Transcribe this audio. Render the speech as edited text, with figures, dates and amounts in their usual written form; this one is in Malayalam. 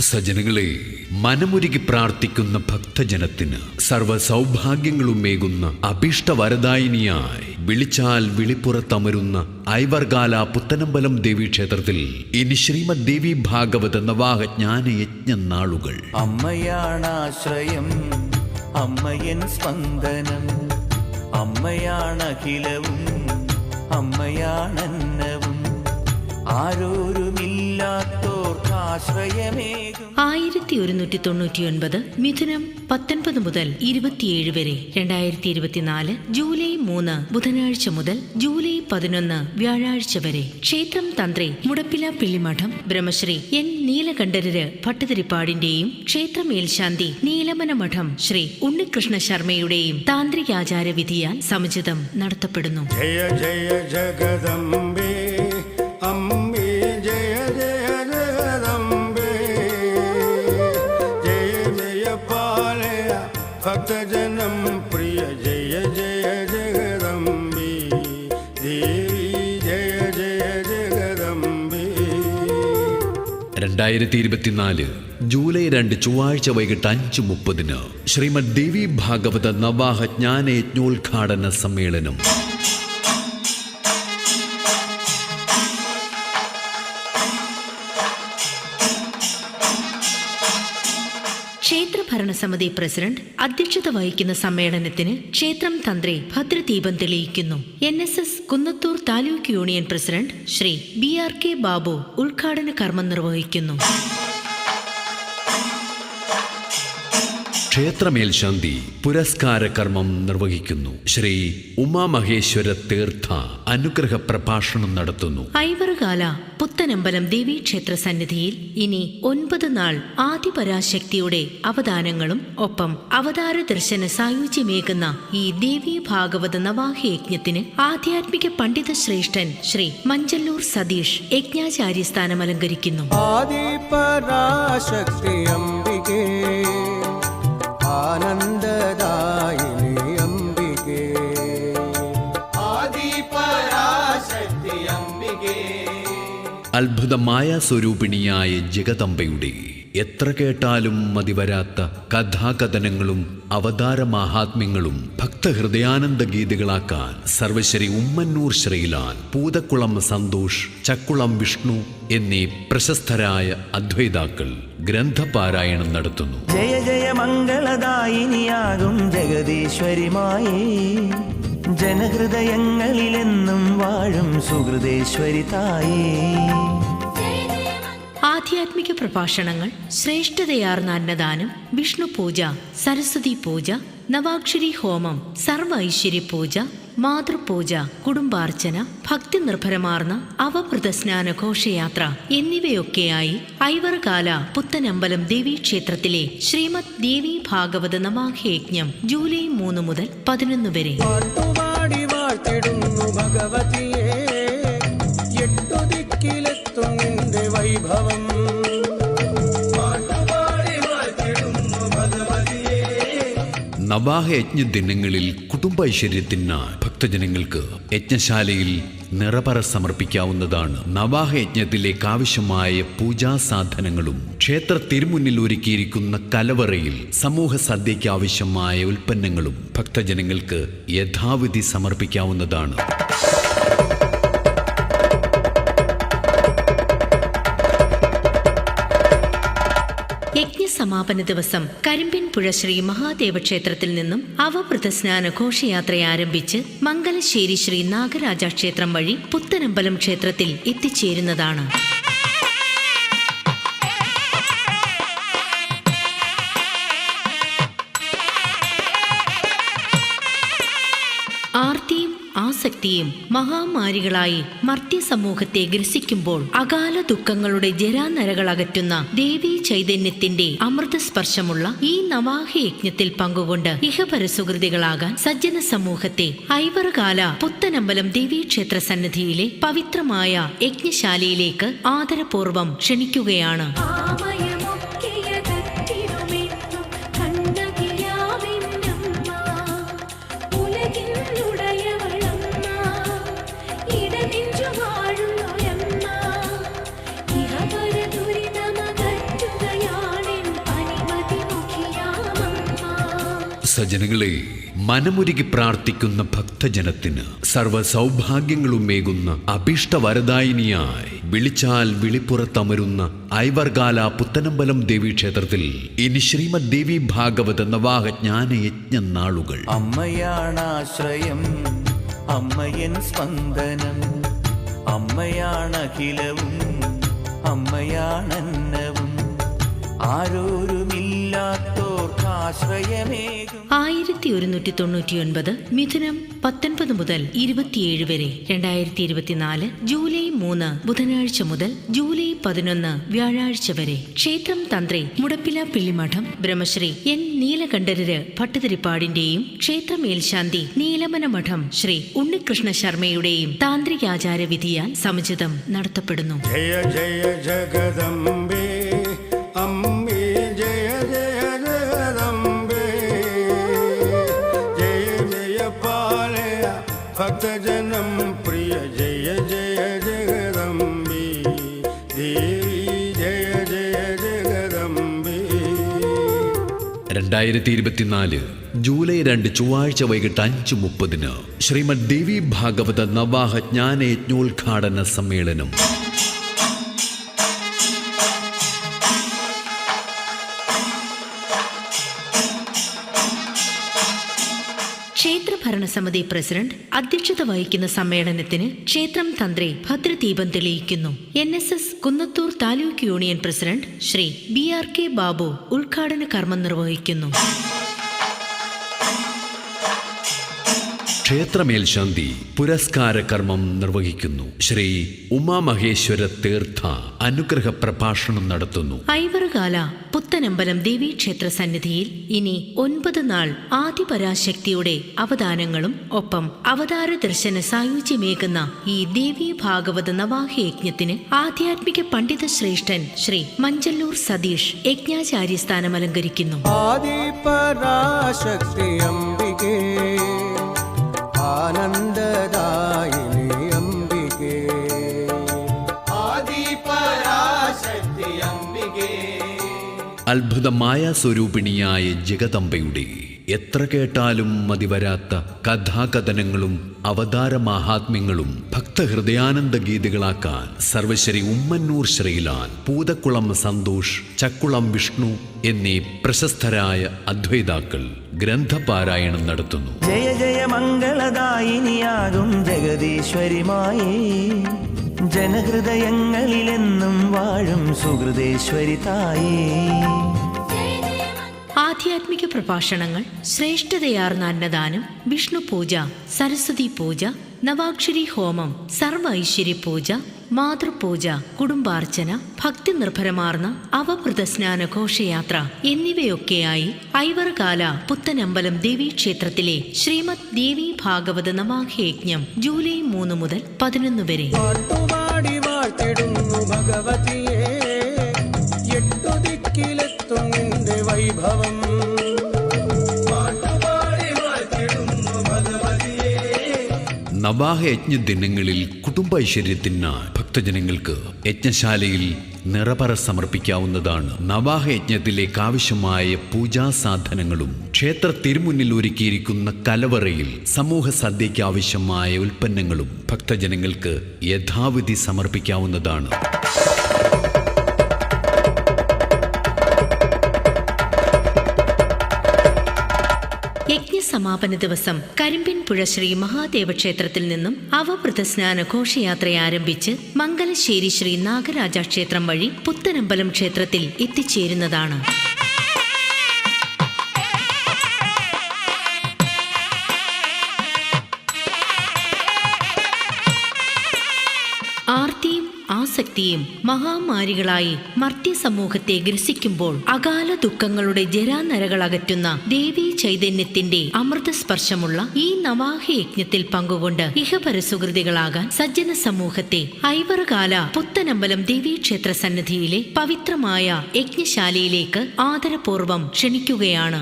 സജ്ജനങ്ങളെ, മനമുരുകി പ്രാർത്ഥിക്കുന്ന ഭക്തജനത്തിന് സർവ്വ സൗഭാഗ്യങ്ങളുമേകുന്ന അഭീഷ്ടവരദായിനിയായി വിളിച്ചാൽ വിളിപ്പുറത്തമരുന്ന ഐവർകാല പുത്തനമ്പലം ദേവീക്ഷേത്രത്തിൽ ഇനി ശ്രീമദ് ദേവി ഭാഗവത നവാഹ ജ്ഞാനയജ്ഞ നാളുകൾ. അമ്മയാണാശ്രയം, അമ്മയൻ സ്പന്ദനം, അമ്മയാണഖിലവും, അമ്മയാണന്നവും, ആരോരുമില്ലാത്തോർക്കാശ്രയമേകും. 1199 മിഥുനം 19 മുതൽ 27 വരെ 2024 ജൂലൈ 3 ബുധനാഴ്ച മുതൽ ജൂലൈ 11 വ്യാഴാഴ്ച വരെ. ക്ഷേത്രം തന്ത്രി മുടപ്പില പിള്ളിമഠം ബ്രഹ്മശ്രീ എൻ നീലകണ്ഠരര് ഭട്ടതിരിപ്പാടിന്റെയും ക്ഷേത്ര മേൽശാന്തി നീലമന മഠം ശ്രീ ഉണ്ണികൃഷ്ണ ശർമ്മയുടെയും താന്ത്രികാചാര വിധിയാൽ സമുചിതം നടത്തപ്പെടുന്നു. ജയ ജയ ജഗദംബേ അംബേ, ജയ ജയ ജഗദംബേ, ജയ ജയ പാലയ ഭക്തജനം പ്രിയ, ജയ ജയ ജഗദംബേ ദേവി, ജയ ജയ ജഗദംബേ. 2024 ജൂലൈ 2 ചൊവ്വാഴ്ച വൈകിട്ട് 5:30 ശ്രീമദ് ദേവി ഭാഗവത നവാഹ ജ്ഞാനയജ്ഞോദ്ഘാടന സമ്മേളനം. ക്ഷേത്ര ഭരണസമിതി പ്രസിഡന്റ് അധ്യക്ഷത വഹിക്കുന്ന സമ്മേളനത്തിന് ക്ഷേത്രം തന്ത്രി ഭദ്രദീപം തെളിയിക്കുന്നു. NSS Kunnathur taluk union president Shri BRK Babu ഉദ്ഘാടന കർമ്മം നിർവഹിക്കുന്നു. ക്ഷേത്രമേൽശാന്തി പുരസ്കാര കർമ്മം നിർവഹിക്കുന്നു. ശ്രീ ഉമാമഹേശ്വര തീർത്ഥ അനുഗ്രഹ പ്രഭാഷണം നടത്തുന്നു. ഐവറുകാല പുത്തനമ്പലം ദേവീക്ഷേത്ര സന്നിധിയിൽ ഇനി 9 നാൾ ആദിപരാശക്തിയുടെ അവദാനങ്ങളും ഒപ്പം അവതാര ദർശന സായുജ്യമേകുന്ന ഈ ദേവീ ഭാഗവത നവാഹയജ്ഞത്തിന് ആധ്യാത്മിക പണ്ഡിത ശ്രേഷ്ഠൻ ശ്രീ മഞ്ചല്ലൂർ സതീഷ് യജ്ഞാചാര്യസ്ഥാനം അലങ്കരിക്കുന്നു. ആദിപരാശക്തി അംബികേ, ആനന്ദദായിനി അംബികേ, ആദിപരാശക്തി അംബികേ. അത്ഭുതമായ സ്വരൂപിണിയായ ജഗദംബയുടെ എത്ര കേട്ടാലും മതിവരാത്ത കഥാകഥനങ്ങളും അവതാര മഹാത്മ്യങ്ങളും ഭക്തഹൃദയാനന്ദ ഗീതികളാക്കാൻ സർവശ്രീ ഉമ്മന്നൂർ ശ്രീലാൽ, പൂതക്കുളം സന്തോഷ്, ചക്കുളം വിഷ്ണു എന്നീ പ്രശസ്തരായ അദ്വൈതാക്കൾ ഗ്രന്ഥപാരായണം നടത്തുന്നു. ജയ ജയ മംഗളദായിനിയാകും ജഗദീശ്വരിമായേ, ജനഹൃദയങ്ങളിലെന്നും വാഴും സുഹൃദേശ്വരി തായേ. ആധ്യാത്മിക പ്രഭാഷണങ്ങൾ, ശ്രേഷ്ഠതയാർന്ന അന്നദാനം, വിഷ്ണു പൂജ, സരസ്വതി പൂജ, നവാക്ഷരി ഹോമം, സർവ ഐശ്വര്യ പൂജ, മാതൃപൂജ, കുടുംബാർച്ചന, ഭക്തി നിർഭരമാർന്ന അവഭൃതസ്നാന ഘോഷയാത്ര എന്നിവയൊക്കെയായി ഐവറുകാല പുത്തനമ്പലം ദേവീക്ഷേത്രത്തിലെ ശ്രീമദ് ദേവി ഭാഗവത നവാഹയജ്ഞം ജൂലൈ 3 മുതൽ 11 വരെ. പാട്ടുപാടി വാഴ്ത്തിടുന്നു ഭഗവതിയെ, എട്ടു ദിക്കിലെത്തും നിന്റെ വൈഭവം. പാട്ടുപാടി വാഴ്ത്തിടുന്നു ഭഗവതിയെ. നവാഹയജ്ഞ ദിനങ്ങളിൽ കുടുംബൈശ്വര്യത്തിനായി ഭക്തജനങ്ങൾക്ക് യജ്ഞശാലയിൽ നിറപറ സമർപ്പിക്കാവുന്നതാണ്. നവാഹയജ്ഞത്തിലേക്ക് ആവശ്യമായ പൂജാസാധനങ്ങളും ക്ഷേത്ര തിരുമുന്നിൽ ഒരുക്കിയിരിക്കുന്ന കലവറയിൽ സമൂഹ സദ്യയ്ക്ക് ആവശ്യമായ ഉൽപ്പന്നങ്ങളും ഭക്തജനങ്ങൾക്ക് യഥാവിധി സമർപ്പിക്കാവുന്നതാണ്. യജ്ഞസമാപന ദിവസം കരിമ്പിൻപുഴ ശ്രീ മഹാദേവ ക്ഷേത്രത്തിൽ നിന്നും അവഭൃതസ്നാന ഘോഷയാത്ര ആരംഭിച്ച് മംഗലശ്ശേരി ശ്രീ നാഗരാജ ക്ഷേത്രം വഴി പുത്തനമ്പലം ക്ഷേത്രത്തിൽ എത്തിച്ചേരുന്നതാണ്. ആർത്തിയും ആസക്തിയും മഹാമാരികളായി മർത്യ സമൂഹത്തെ ഗ്രസിക്കുമ്പോൾ അകാല ദുഃഖങ്ങളുടെ ജരാനരകൾ അകറ്റുന്ന ദേവീ ചൈതന്യത്തിന്റെ അമൃതസ്പർശമുള്ള ഈ നവാഹയജ്ഞത്തിൽ പങ്കുകൊണ്ട് ഇഹപരസുകൃതികളാകാൻ സജ്ജന സമൂഹത്തെ ഐവറുകാല പുത്തനമ്പലം ദേവീക്ഷേത്ര സന്നിധിയിലെ പവിത്രമായ യജ്ഞശാലയിലേക്ക് ആദരപൂർവം ക്ഷണിക്കുകയാണ്. ഇഹപര ദുരിതമകറ്റുകയാ സജ്ജനങ്ങളെ, മനമുരുകി പ്രാർത്ഥിക്കുന്ന ഭക്തജനത്തിന് സർവ്വ സൗഭാഗ്യങ്ങളുമേകുന്ന അഭീഷ്ടവരദായിനിയായി വിളിച്ചാൽ വിളിപ്പുറത്തമരുന്ന ഐവർകാല പുത്തനമ്പലം ദേവീക്ഷേത്രത്തിൽ ഇനി ശ്രീമദ് ദേവി ഭാഗവത നവാഹ ജ്ഞാനയജ്ഞ നാളുകൾ. അമ്മയാണാശ്രയം, അമ്മയൻ സ്പന്ദനം, അമ്മയാണഖിലവും, അമ്മയാണന്നവും, ആരോരുമില്ലാത്തോർക്കാശ്രയമേകും. 1199 മിഥുനം 19 മുതൽ 27 വരെ 2024 ജൂലൈ 3 ബുധനാഴ്ച മുതൽ ജൂലൈ 11 വ്യാഴാഴ്ച വരെ. ക്ഷേത്രം തന്ത്രി മുടപ്പില പിള്ളിമഠം ബ്രഹ്മശ്രീ എൻ നീലകണ്ഠരര് ഭട്ടതിരിപ്പാടിന്റെയും ക്ഷേത്ര മേൽശാന്തി നീലമന മഠം ശ്രീ ഉണ്ണികൃഷ്ണ ശർമ്മയുടെയും താന്ത്രികാചാര വിധിയാൽ സമുചിതം നടത്തപ്പെടുന്നു. ജയ ജയ ജഗദംബേ അമ്മേ, ജയ ജയ ജഗദംബേ, ജയ ജയ പാലയ ഭക്തജനം പ്രിയ, ജയ ജയ ജഗദംബേ ദേവി, ജയ ജയ ജഗദംബേ. 2024 ജൂലൈ 2 ചൊവ്വാഴ്ച വൈകിട്ട് 5:30 ശ്രീമദ് ദേവി ഭാഗവത നവാഹ ജ്ഞാനയജ്ഞോദ്ഘാടന സമ്മേളനം. ക്ഷേത്ര ഭരണസമിതി പ്രസിഡന്റ് അധ്യക്ഷത വഹിക്കുന്ന സമ്മേളനത്തിന് ക്ഷേത്രം തന്ത്രി ഭദ്രദീപം തെളിയിക്കുന്നു. NSS Kunnathur taluk union president Shri BRK Babu ഉദ്ഘാടന കർമ്മം നിർവഹിക്കുന്നു. ക്ഷേത്രമേൽശാന്തി പുരസ്കാര കർമ്മം നിർവഹിക്കുന്നു. ശ്രീ ഉമാമഹേശ്വര തീർത്ഥ അനുഗ്രഹ പ്രഭാഷണം നടത്തുന്നു. ഐവറുകാല പുത്തനമ്പലം ദേവീക്ഷേത്ര സന്നിധിയിൽ ഇനി 9 നാൾ ആദിപരാശക്തിയുടെ അവദാനങ്ങളും ഒപ്പം അവതാര ദർശന സായുജ്യമേകുന്ന ഈ ദേവീ ഭാഗവത നവാഹയജ്ഞത്തിന് ആധ്യാത്മിക പണ്ഡിത ശ്രേഷ്ഠൻ ശ്രീ മഞ്ചല്ലൂർ സതീഷ് യജ്ഞാചാര്യസ്ഥാനം അലങ്കരിക്കുന്നു. ആദിപരാശക്തി അംബികേ, ആനന്ദദായിനി അംബികേ, ആദിപരാശക്തി അംബികേ. അത്ഭുതമായ സ്വരൂപിണിയായ ജഗദംബയുടെ എത്ര കേട്ടാലും മതിവരാത്ത കഥാകഥനങ്ങളും അവതാര മഹാത്മ്യങ്ങളും ഭക്തഹൃദയാനന്ദ ഗീതികളാക്കാൻ സർവശ്രീ ഉമ്മന്നൂർ ശ്രീലാൽ, പൂതക്കുളം സന്തോഷ്, ചക്കുളം വിഷ്ണു എന്നീ പ്രശസ്തരായ അദ്വൈതാക്കൾ ഗ്രന്ഥപാരായണം നടത്തുന്നു. ജയ ജയ മംഗളദായിനിയാകും ജഗദീശ്വരിമായേ, ജനഹൃദയങ്ങളിലെന്നും വാഴും സുഹൃദേശ്വരി തായേ. ആധ്യാത്മിക പ്രഭാഷണങ്ങൾ, ശ്രേഷ്ഠതയാർന്ന അന്നദാനം, വിഷ്ണു പൂജ, സരസ്വതി പൂജ, നവാക്ഷരി ഹോമം, സർവ ഐശ്വര്യ പൂജ, മാതൃപൂജ, കുടുംബാർച്ചന, ഭക്തി നിർഭരമാർന്ന അവഭൃതസ്നാന ഘോഷയാത്ര എന്നിവയൊക്കെയായി ഐവർകാല പുത്തനമ്പലം ദേവീക്ഷേത്രത്തിലെ ശ്രീമദ് ദേവി ഭാഗവത നവാഹയജ്ഞം ജൂലൈ 3 മുതൽ 11 വരെ. പാട്ടുപാടി വാഴ്ത്തിടുന്നു ഭഗവതിയെ, എട്ടു ദിക്കിലെത്തും നിന്റെ വൈഭവം. പാട്ടുപാടി വാഴ്ത്തിടുന്നു ഭഗവതിയെ. നവാഹയജ്ഞ ദിനങ്ങളിൽ കുടുംബൈശ്വര്യത്തിനായി ഭക്തജനങ്ങൾക്ക് യജ്ഞശാലയിൽ നിറപറ സമർപ്പിക്കാവുന്നതാണ്. നവാഹയജ്ഞത്തിലേക്ക് ആവശ്യമായ പൂജാസാധനങ്ങളും ക്ഷേത്ര തിരുമുന്നിൽ ഒരുക്കിയിരിക്കുന്ന കലവറയിൽ സമൂഹ സദ്യയ്ക്ക് ആവശ്യമായ ഉൽപ്പന്നങ്ങളും ഭക്തജനങ്ങൾക്ക് യഥാവിധി സമർപ്പിക്കാവുന്നതാണ്. യജ്ഞസമാപന ദിവസം കരിമ്പിൻപുഴ ശ്രീ മഹാദേവ ക്ഷേത്രത്തിൽ നിന്നും അവഭൃതസ്നാന ഘോഷയാത്ര ആരംഭിച്ച് മംഗലശ്ശേരി ശ്രീ നാഗരാജ ക്ഷേത്രം വഴി പുത്തനമ്പലം ക്ഷേത്രത്തിൽ എത്തിച്ചേരുന്നതാണ്. ആർത്തിയും ആസക്തിയും മഹാമാരികളായി മർത്യ സമൂഹത്തെ ഗ്രസിക്കുമ്പോൾ അകാല ദുഃഖങ്ങളുടെ ജരാനരകൾ അകറ്റുന്ന ദേവീ ചൈതന്യത്തിന്റെ അമൃതസ്പർശമുള്ള ഈ നവാഹയജ്ഞത്തിൽ പങ്കുകൊണ്ട് ഇഹപരസുകൃതികളാകാൻ സജ്ജന സമൂഹത്തെ ഐവറുകാല പുത്തനമ്പലം ദേവീക്ഷേത്ര സന്നിധിയിലെ പവിത്രമായ യജ്ഞശാലയിലേക്ക് ആദരപൂർവ്വം ക്ഷണിക്കുകയാണ്.